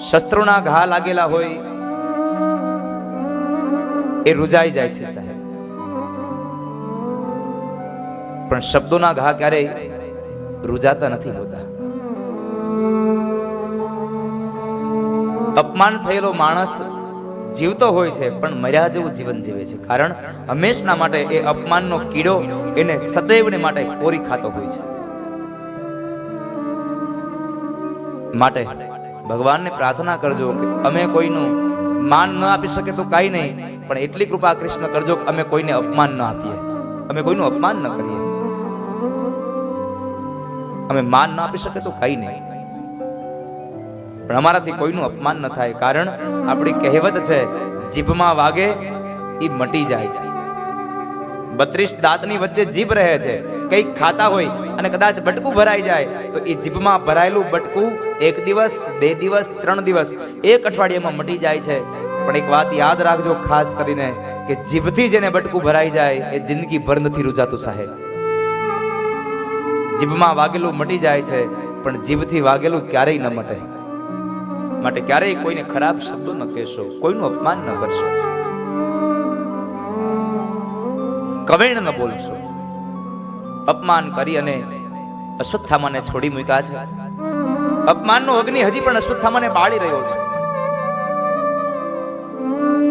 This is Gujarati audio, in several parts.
શસ્ત્રોના ઘા લાગેલા હોય એ રૂજાઈ જાય છે સાહેબ, પણ શબ્દોના ઘા ક્યારેય રૂજાતા નથી હોતા. અપમાન થયેલો માણસ જીવતો હોય છે પણ મર્યા જેવું જીવન જીવે છે, કારણ હંમેશના માટે એ અપમાનનો કીડો એને સદૈવને માટે કોરી ખાતો હોય છે. માટે ભગવાનને પ્રાર્થના કરજો કે અમે કોઈનું માન ન આપી શકે તો કાંઈ નહીં, પણ એટલી કૃપા કૃષ્ણ કરજો કે અમે કોઈને અપમાન ન આપીએ, અમે કોઈનું અપમાન ન કરીએ. અમે માન ન આપી શકે તો કાંઈ નહીં, પણ અમારાથી કોઈનું અપમાન ન થાય, કારણ આપણી કહેવત છે જીભમાં વાગે એ મટી જાય છે. 32 દાંતની વચ્ચે જીભ રહે છે. કંઈક ખાતા હોય અને કદાચ બટકું ભરાઈ જાય તો એ જીભમાં ભરાયેલું બટકું 1 દિવસ 2 દિવસ 3 દિવસ 1 અઠવાડિયામાં મટી જાય છે. પણ એક વાત યાદ રાખજો ખાસ કરીને કે જીભથી જેને બટકું ભરાઈ જાય એ જિંદગી ભર નથી રૂજાતું સાહેબ. જીભમાં વાગેલું મટી જાય છે પણ જીભથી વાગેલું ક્યારેય ન મટે. માટે ક્યારેય કોઈને ખરાબ શબ્દો ન કહેશો, કોઈનું અપમાન ન કરશો, કવેણ ન બોલશો. અપમાન કરી અને અશ્વત્થામાને છોડી મૂક્યા છે. અપમાનનો અગ્નિ હજી પણ અશ્વત્થામાને બાળી રહ્યો છે.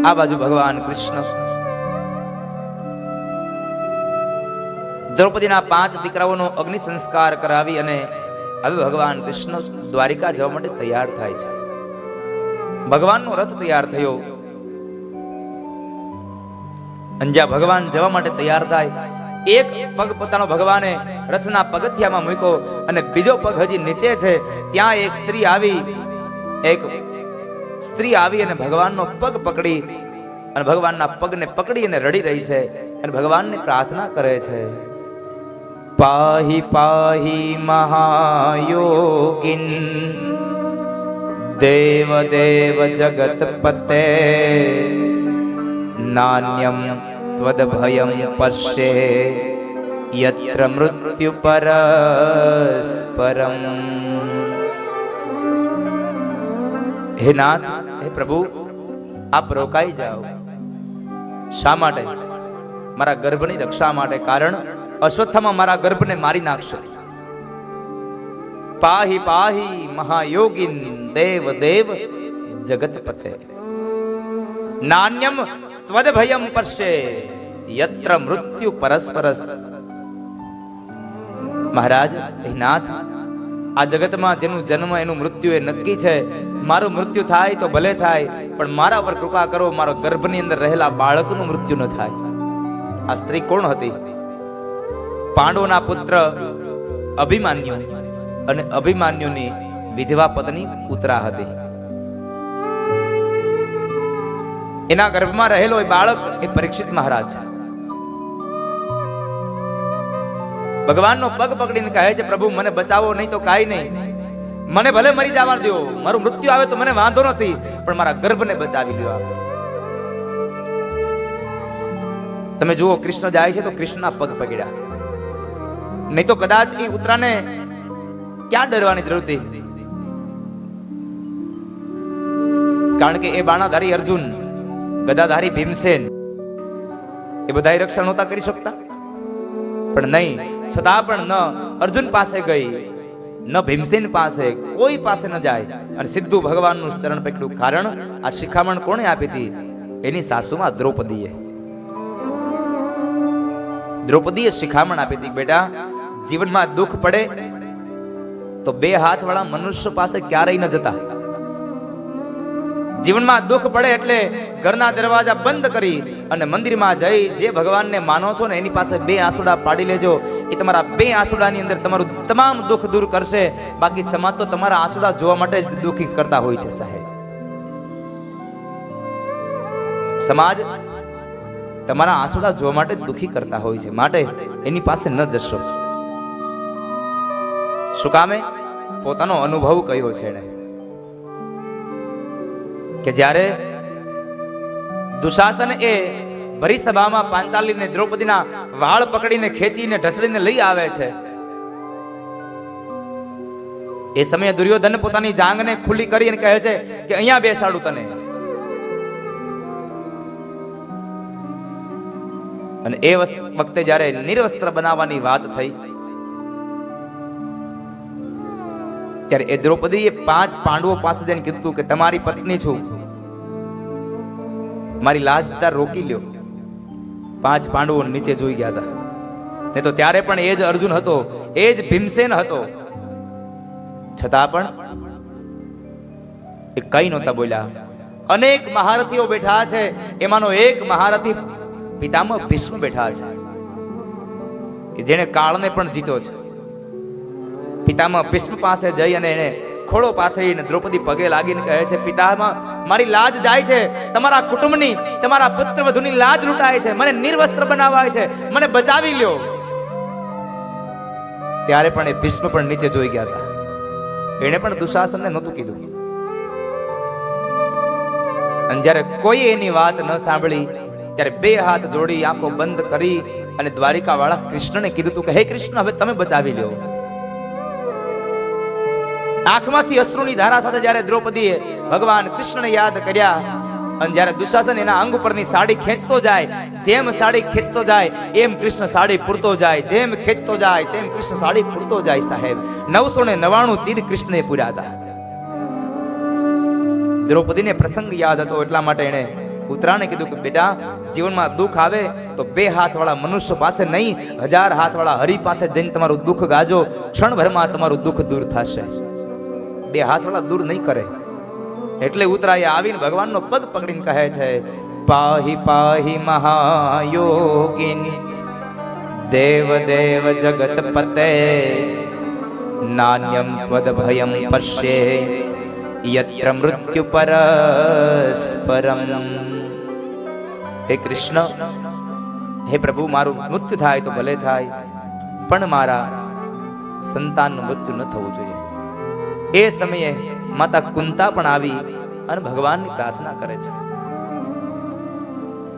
આ બાજુ ભગવાન કૃષ્ણ દ્રૌપદીના 5 દીકરાઓનો અગ્નિ સંસ્કાર કરાવી અને હવે ભગવાન કૃષ્ણ દ્વારિકા જવા માટે તૈયાર થાય છે. ભગવાનનો રથ તૈયાર થયો અને જ્યાં ભગવાન જવા માટે તૈયાર થાય, એક પગ પોતાનો ભગવાને રથના પગથિયામાં મૂક્યો અને બીજો પગ હજી નીચે છે. ત્યાં એક સ્ત્રી આવી અને ભગવાનનો પગ પકડી અને ભગવાનના પગને પકડી અને રડી રહી છે અને ભગવાનને પ્રાર્થના કરે છે, પાહી પાહી મહાયોગિન દેવ દેવ જગતપતે નાન્યમ ત્વદભયમ પશ્યે યત્ર મૃત્યુ પરસ્પરમ. હે નાથ, હે પ્રભુ, આપ રોકાઈ જાઓ. શા માટે? મારા ગર્ભની રક્ષા માટે, કારણ અશ્વત્થામા મારા ગર્ભને મારી નાખશે. પાહી પાહી મહાયોગિન દેવ દેવ જગતપતે નાન્યમ ત્વદભયમ પશ્યે યત્ર મૃત્યુ પરસ્પરસ. મહારાજ, હે નાથ, આ જગતમાં જેનું જન્મ એનું મૃત્યુ એ નક્કી છે. મારું મૃત્યુ થાય તો ભલે થાય, પણ મારા પર કૃપા કરો, મારો ગર્ભની અંદર રહેલા બાળકનું મૃત્યુ ન થાય. આ સ્ત્રી કોણ હતી? પાંડવોના પુત્ર અભિમાન્યુ અને અભિમાન્યુની વિધવા પત્ની ઉત્તરા હતી. એના ગર્ભમાં રહેલો એ બાળક એ પરીક્ષિત મહારાજ. ભગવાનનો પગ પકડીને કહે છે, પ્રભુ મને બચાવો, નહીં તો કાંઈ નહીં, મને ભલે મરી જવા દો, મારું મૃત્યુ આવે તો મને વાંધો નથી, પણ મારા ગર્ભને બચાવી લ્યો. તમે જુઓ, કૃષ્ણ જાય છે તો કૃષ્ણના પગ પકડ્યા, નહીં તો કદાચ એ ઉત્તરાને ક્યાં ડરવાની જરૂર હતી? કારણ કે એ બાણાધારી અર્જુન, ગદાધારી ભીમસેન, એ બધા રક્ષણ નહોતા કરી શકતા. પણ નહીં, છતાં પણ ન અર્જુન પાસે ગઈ, ન ભીમસેન પાસે, કોઈ પાસે ન જાય અને સીધું ભગવાનનું ચરણ પકડ્યું. કારણ આ શિખામણ કોણે આપી હતી? એની સાસુમાં દ્રૌપદીએ. દ્રૌપદીએ શિખામણ આપી હતી, બેટા, જીવનમાં દુઃખ પડે તો 2 હાથ વાળા મનુષ્ય પાસે ક્યારેય ન જતા. જીવનમાં દુઃખ પડે એટલે ઘરના દરવાજા બંધ કરી અને મંદિરમાં જઈ જે ભગવાનને માનો છો ને એની પાસે 2 આંસુડા પાડી લેજો. એ તમારા 2 આંસુડાની અંદર તમારું તમામ દુઃખ દૂર કરશે. બાકી સમાજ તો તમારા આંસુડા જોવા માટે જ દુઃખી કરતા હોય છે સાહેબ. સમાજ તમારા આંસુડા જોવા માટે દુઃખી કરતા હોય છે, માટે એની પાસે ન જશો. શું કામે? પોતાનો અનુભવ કયો છે એને, કે જ્યારે દુશાસન એ ભરી સભામાં પાંચાલીને દ્રૌપદીના વાળ પકડીને ખેંચીને ઢસડીને લઈ આવે છે, એ સમયે દુર્યોધન પોતાની જાંગને ખુલ્લી કરી અને કહે છે કે અહીંયા બેસાડું તને. અને એ વખતે જ્યારે નિર્વસ્ત્ર બનાવવાની વાત થઈ ત્યારે એ દ્રૌપદીએ 5 પાંડવો પાસે જઈને કીધું કે તમારી પત્ની છું, મારી લાજ તાર રોકી લ્યો. 5 પાંડવો નીચે જોઈ ગયા હતા. નહીં તો ત્યારે પણ એ જ અર્જુન હતો, એ જ ભીમસેન હતો, છતાં પણ એ કઈ નહોતા બોલ્યા. અનેક મહારથીઓ બેઠા છે, એમાંનો એક મહારથી પિતામહ ભીષ્મ બેઠા છે કે જેને કાળને પણ જીત્યો છે. પિતામહ ભીષ્મ પાસે જઈ અને એને ખોળો પાથરીને દ્રૌપદી પગે લાગીને કહે છે, પિતામહ મારી લાજ જાય છે, તમારા કુટુંબની, તમારા પુત્ર વધુની લાજ લૂંટાય છે, મને નિર્વસ્ત્ર બનાવાય છે, મને બચાવી લ્યો. ત્યારે પણ એ ભીષ્મ પણ નીચે જોઈ ગયા હતા. એને પણ દુશાસનને નહોતું કીધું. અને જ્યારે કોઈ એની વાત ન સાંભળી ત્યારે 2 હાથ જોડી આંખો બંધ કરી અને દ્વારિકા વાળા કૃષ્ણને કીધું હતું કે હે કૃષ્ણ, હવે તમે બચાવી લ્યો. આંખમાંથી અશ્રુની ધારા સાથે જ્યારે દ્રૌપદીએ ભગવાન કૃષ્ણને યાદ કર્યા અને જ્યારે દુશાસન એના અંગ ઉપરની સાડી ખેંચતો જાય, જેમ સાડી ખેંચતો જાય એમ કૃષ્ણ સાડી પૂરતો જાય, જેમ ખેંચતો જાય તેમ કૃષ્ણ સાડી પૂરતો જાય. સાહેબ 999 ચીર કૃષ્ણએ પૂર્યા હતા. દ્રૌપદીને પ્રસંગ યાદ હતો એટલા માટે એને પુત્રાને કીધું કે બેટા, જીવનમાં દુઃખ આવે તો 2 હાથવાળા મનુષ્ય પાસે નહીં, 1000 હાથવાળા હરિ પાસે જઈને તમારું દુઃખ ગાજો, ક્ષણભરમાં તમારું દુઃખ દૂર થશે. 2 હાથવાળા દૂર નહીં કરે. એટલે ઉતરાએ આવીને ભગવાનનો પગ પકડીને કહે છે, પાહી પાહી મહાયોગિની દેવ દેવ જગતપતે નાન્યમ ત્વદ ભયમ પશ્યે યત્ર મૃત્યુ પરસ્પરમ. હે કૃષ્ણ, હે પ્રભુ, મારું મૃત્યુ થાય તો ભલે થાય, પણ મારા સંતાનનું મૃત્યુ ન થવું જોઈએ. એ સમયે માતા કુંતા પણ આવી અને ભગવાનની પ્રાર્થના કરે છે,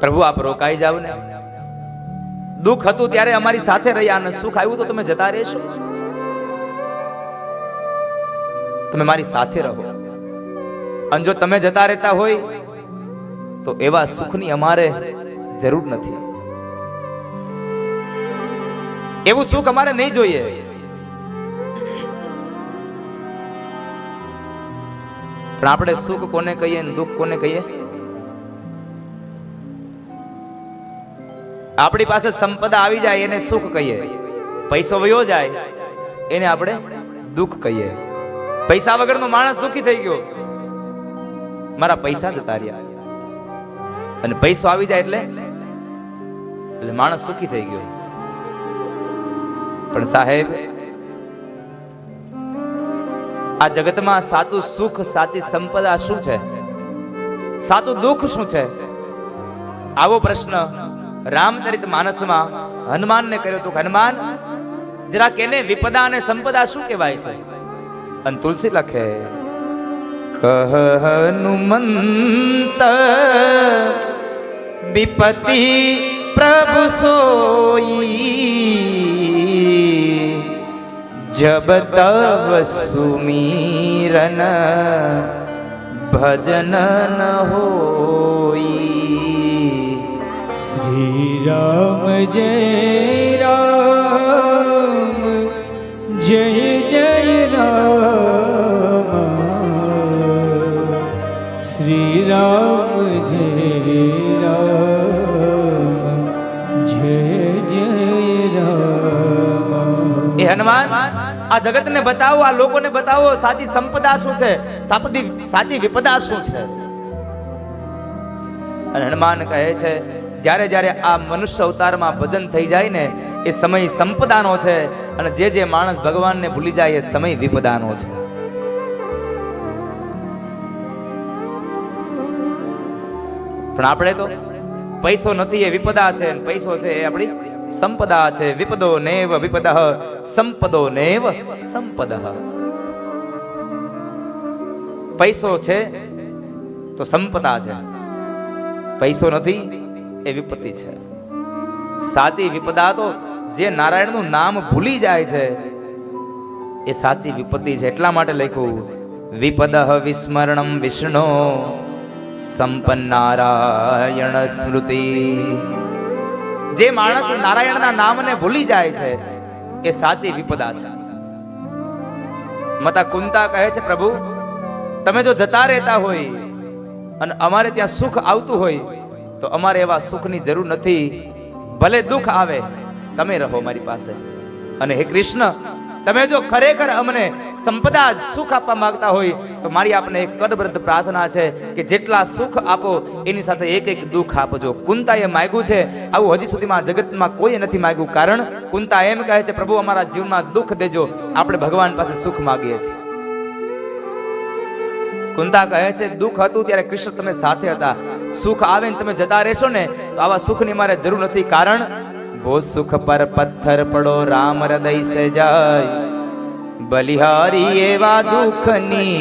પ્રભુ આપ રોકાઈ જાવ ને. દુઃખ હતું ત્યારે અમારી સાથે રહ્યા અને સુખ આવ્યું તો તમે જતા રહેશો. તમે મારી સાથે રહો. અને જો તમે જતા રહેતા હોય તો એવા સુખની અમારે જરૂર નથી. એવું સુખ અમારે નહીં જોઈએ. પણ આપણે સુખ કોને કહીએ ને દુઃખ કોને કહીએ? આપણી પાસે સંપદા આવી જાય એને સુખ કહીએ, પૈસો વયો જાય એને આપણે દુઃખ કહીએ. પૈસા વગરનો માણસ દુઃખી થઈ ગયો, મારા પૈસા જતા રહ્યા. અને પૈસો આવી જાય એટલે માણસ સુખી થઈ ગયો. પણ સાહેબ, આ જગતમાં સાચું સુખ, સાચી સંપદા શું છે? સાચું દુઃખ શું છે? આવો પ્રશ્ન રામચરિત માનસમાં હનુમાનને કર્યો હતો. હનુમાન, જરા કેને વિપદા અને સંપદા શું કહેવાય છે? અને તુલસી લખે, કહ હનુમંત વિપતિ પ્રભુ સોઈ, જબ તવ સુમીરન ભજન ન હોઈ. શ્રી રામ જય રામ, જય જય રામ. શ્રી રામ જય રામ, જય જય રામ. એ હનુમાન, આ જગતને બતાવો, આ લોકોને બતાવો સાચી સંપદા શું છે, સાચી વિપદા શું છે. અને હનુમાન કહે છે, જ્યારે જ્યારે આ મનુષ્ય અવતારમાં ભજન થઈ જાય ને એ સમય સંપદાનો છે, અને જે માણસ ભગવાનને ભૂલી જાય એ સમય વિપદાનો છે. પણ આપણે તો પૈસો નથી એ વિપદા છે, પૈસો છે એ આપણી સંપદા છે. વિપદો નેવ વિપદઃ, સંપદો નેવ સંપદઃ. પૈસો છે તો સંપદા છે, પૈસો નથી એ વિપત્તિ છે. સાચી વિપદા તો જે નારાયણનું નામ ભૂલી જાય છે એ સાચી વિપત્તિ છે. એટલા માટે લખ્યું વિપદઃ વિસ્મરણમ વિષ્ણુ સંપન્નારાયણ સ્મૃતિ. જે માણસ નારાયણના નામને ભૂલી જાય છે એ સાચી વિપદા છે. માતા કુંતા કહે છે પ્રભુ તમે જો જતા રહેતા હોય અને અમારે ત્યાં સુખ આવતું હોય તો અમારે એવા સુખની જરૂર નથી. ભલે દુઃખ આવે તમે રહો મારી પાસે. અને હે કૃષ્ણ તમે જો ખરેખર અમને સંપદા સુખ આપવા માંગતા હોય તો મારી આપને એક કડબ્રત પ્રાર્થના છે કે જેટલા સુખ આપો એની સાથે એક એક દુઃખ આપજો. કુંતાએ માંગ્યું છે આવું હજી સુધીમાં જગતમાં કોઈ નથી માંગ્યું. કારણ કુંતા એમ કહે છે પ્રભુ અમારા જીવનમાં દુઃખ દેજો, આપણે ભગવાન પાસે સુખ માંગીએ છીએ. કુંતા કહે છે દુઃખ હતું ત્યારે કૃષ્ણ તમે સાથે હતા, સુખ આવે ને તમે જતા રહેશો ને તો આવા સુખની મારે જરૂર નથી. કારણ વો સુખ પર પથ્થર પડો રામ હૃદય સે જાય, બલિહારી એવા દુઃખની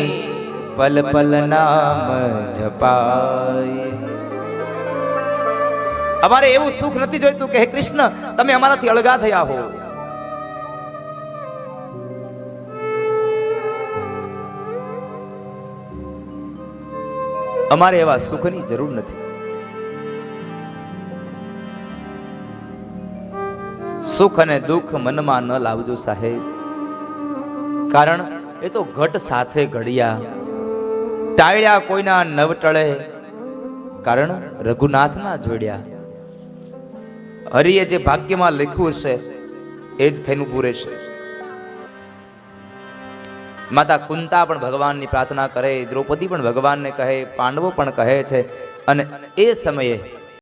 પલ પલ નામ જપાય. અમારે એવું સુખ નથી જોઈતું કે હે કૃષ્ણ તમે અમારાથી અળગા થયા હો. અમારે એવા સુખની જરૂર નથી. સુખ અને દુઃખ મનમાં ન લાવજો સાહેબ. કારણ એ તો ઘટ સાથે ઘડિયા, ટાળ્યા કોઈના નવ ટળે, કારણ રઘુનાથના જોડ્યા. હરિએ જે ભાગ્યમાં લખ્યું છે એ જ થઈને પૂરે છે. માતા કુંતા પણ ભગવાનની પ્રાર્થના કરે, દ્રૌપદી પણ ભગવાનને કહે, પાંડવો પણ કહે છે. અને એ સમયે